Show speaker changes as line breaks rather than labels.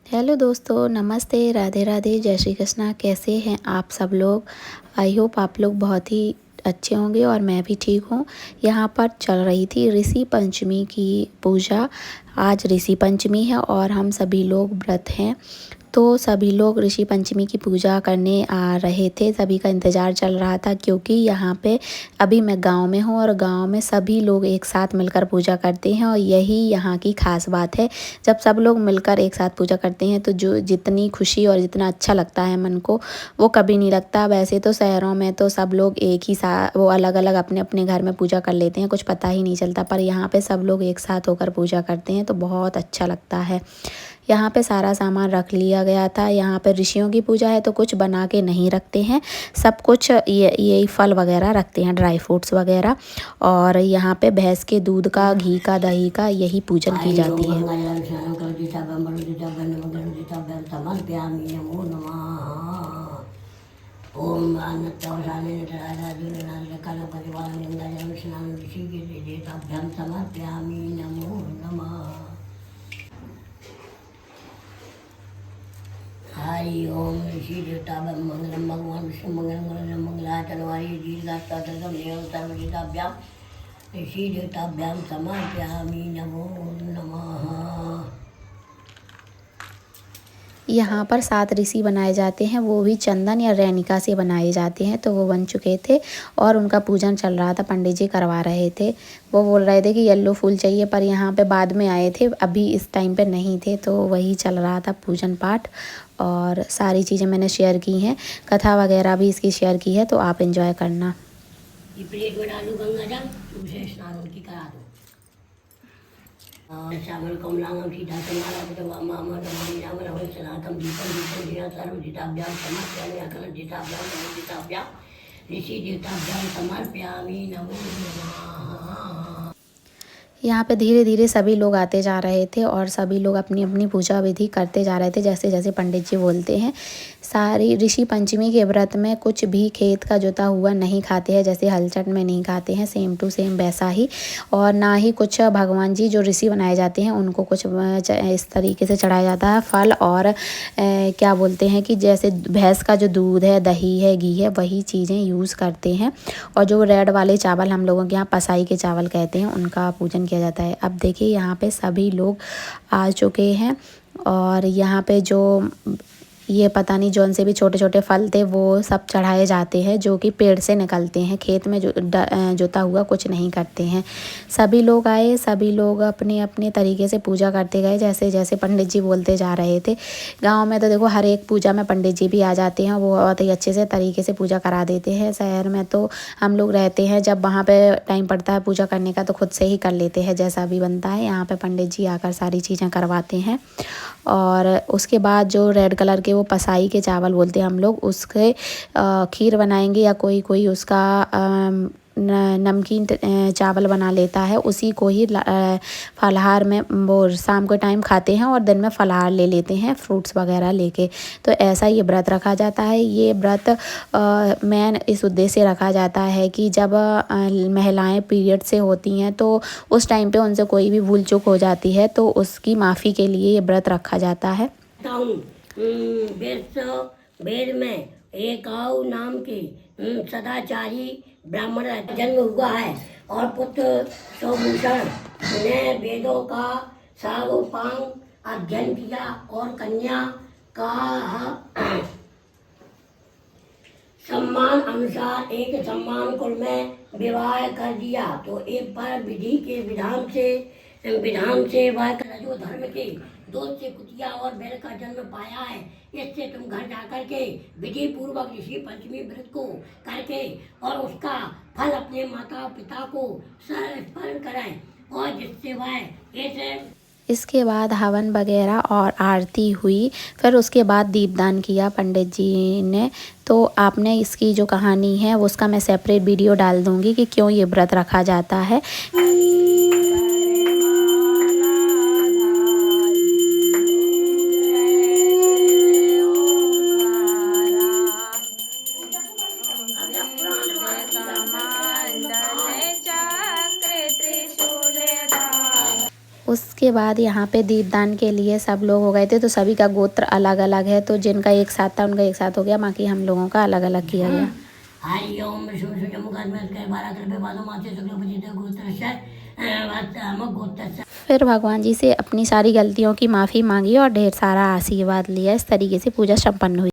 Hello दोस्तों, नमस्ते, राधे राधे, जय श्री कृष्णा। कैसे हैं आप सब लोग? आई होप आप लोग बहुत ही अच्छे होंगे और मैं भी ठीक हूँ। यहाँ पर चल रही थी ऋषि पंचमी की पूजा। आज ऋषि पंचमी है और हम सभी लोग व्रत हैं, तो सभी लोग ऋषि पंचमी की पूजा करने आ रहे थे। सभी का इंतज़ार चल रहा था क्योंकि यहाँ पे अभी मैं गांव में हूँ और गांव में सभी लोग एक साथ मिलकर पूजा करते हैं और यही यहाँ की खास बात है। जब सब लोग मिलकर एक साथ पूजा करते हैं तो जो जितनी खुशी और जितना अच्छा लगता है मन को, वो कभी नहीं लगता। वैसे तो शहरों में तो सब लोग एक ही साथ वो अलग अलग अपने अपने घर में पूजा कर लेते हैं, कुछ पता ही नहीं चलता, पर यहाँ पे सब लोग एक साथ होकर पूजा करते हैं तो बहुत अच्छा लगता है। यहाँ पे सारा सामान रख लिया गया था। यहाँ पे ऋषियों की पूजा है तो कुछ बना के नहीं रखते हैं, सब कुछ ये फल वगैरह रखते हैं, ड्राई फ्रूट्स वगैरह। और यहाँ पे भैंस के दूध का, घी का, दही का यही पूजन की जाती है। ओम समर्पयामि नमो नमः। हरि ओम ऋषि देवता मंगलम भगवान विष्णु मंगलम मंगलाचरवारी दीर्घाष्टादशम देव सर्वजिताभ्याम ऋषि देवताभ्याम समर्पयामि नमो नमः। यहाँ पर 7 ऋषि बनाए जाते हैं, वो भी चंदन या रेनिका से बनाए जाते हैं। तो वो बन चुके थे और उनका पूजन चल रहा था, पंडित जी करवा रहे थे। वो बोल रहे थे कि येलो फूल चाहिए, पर यहाँ पे बाद में आए थे, अभी इस टाइम पे नहीं थे, तो वही चल रहा था पूजन पाठ। और सारी चीज़ें मैंने शेयर की हैं, कथा वगैरह भी इसकी शेयर की है, तो आप एंजॉय करना। ये प्लेट में डालू गंगा जल, तुमसे स्नान उनकी करा दो। श्यामल कमलांगम सीता समाराधितम मामर्दमणि रामरवै सनातम दीपं दीपं दिया सर्वजिताभ्याम समर्पयामि अखिलजिताभ्याम सर्वजिताभ्याम ऋषि देवताभ्याम समर्पयामि नमो नमः। यहाँ पे धीरे धीरे सभी लोग आते जा रहे थे और सभी लोग अपनी अपनी पूजा विधि करते जा रहे थे, जैसे जैसे पंडित जी बोलते हैं। सारी ऋषि पंचमी के व्रत में कुछ भी खेत का जोता हुआ नहीं खाते हैं, जैसे हलचट में नहीं खाते हैं, सेम टू सेम वैसा ही। और ना ही कुछ भगवान जी जो ऋषि बनाए जाते हैं उनको कुछ इस तरीके से चढ़ाया जाता है फल और क्या बोलते हैं कि जैसे भैंस का जो दूध है, दही है, घी है, वही चीज़ें यूज़ करते हैं। और जो रेड वाले चावल हम लोगों के यहाँ पसाई के चावल कहते हैं, उनका पूजन किया जाता है। अब देखिए यहाँ पे सभी लोग आ चुके हैं और यहाँ पे जो ये पता नहीं जौन से भी छोटे छोटे फल थे वो सब चढ़ाए जाते हैं, जो कि पेड़ से निकलते हैं, खेत में जोता हुआ कुछ नहीं करते हैं। सभी लोग आए, सभी लोग अपने अपने तरीके से पूजा करते गए, जैसे जैसे पंडित जी बोलते जा रहे थे। गांव में तो देखो हर एक पूजा में पंडित जी भी आ जाते हैं, वो बहुत ही अच्छे से तरीके से पूजा करा देते हैं। शहर में तो हम लोग रहते हैं, जब वहाँ पे टाइम पड़ता है पूजा करने का तो खुद से ही कर लेते हैं जैसा भी बनता है। यहाँ पे पंडित जी आकर सारी चीज़ें करवाते हैं। और उसके बाद जो रेड कलर के वो पसाई के चावल बोलते हैं हम लोग, उसके खीर बनाएंगे या कोई कोई उसका नमकीन चावल बना लेता है, उसी को ही फलाहार में वो शाम के टाइम खाते हैं और दिन में फलाहार ले लेते हैं फ्रूट्स वगैरह लेके। तो ऐसा ये व्रत रखा जाता है। ये व्रत मेन इस उद्देश्य से रखा जाता है कि जब महिलाएं पीरियड से होती हैं तो उस टाइम पे उनसे कोई भी भूल चूक हो जाती है तो उसकी माफ़ी के लिए ये व्रत रखा जाता है। वेद में एक नाम के सदाचारी ब्राह्मण जन्म हुआ है और पुत्र सौभूषण ने वेदों का सारोपांग अध्ययन किया और कन्या का सम्मान अनुसार एक सम्मान कुल में विवाह कर दिया। तो एक बार विधि के विधान से वह रजो धर्म के दूध से कुतिया और बैल का जन्म पाया है। इससे तुम घर जाकर के विधि पूर्वक ऋषि पंचमी व्रत को करके और उसका फल अपने माता पिता को समर्पण करें और जिससे वह इसके बाद हवन वगैरह और आरती हुई। फिर उसके बाद दीपदान किया पंडित जी ने। तो आपने इसकी जो कहानी है वो उसका मैं सेपरेट वीडियो डाल दूँगी कि क्यों ये व्रत रखा जाता है। उसके
उसके बाद यहाँ पे दीपदान के लिए सब लोग हो गए थे, तो सभी का गोत्र अलग अलग है, तो जिनका एक साथ था उनका एक साथ हो गया, बाकी हम लोगों का अलग अलग किया गया। फिर भगवान जी से अपनी सारी गलतियों की माफ़ी मांगी और ढेर सारा आशीर्वाद लिया। इस तरीके से पूजा संपन्न हुई।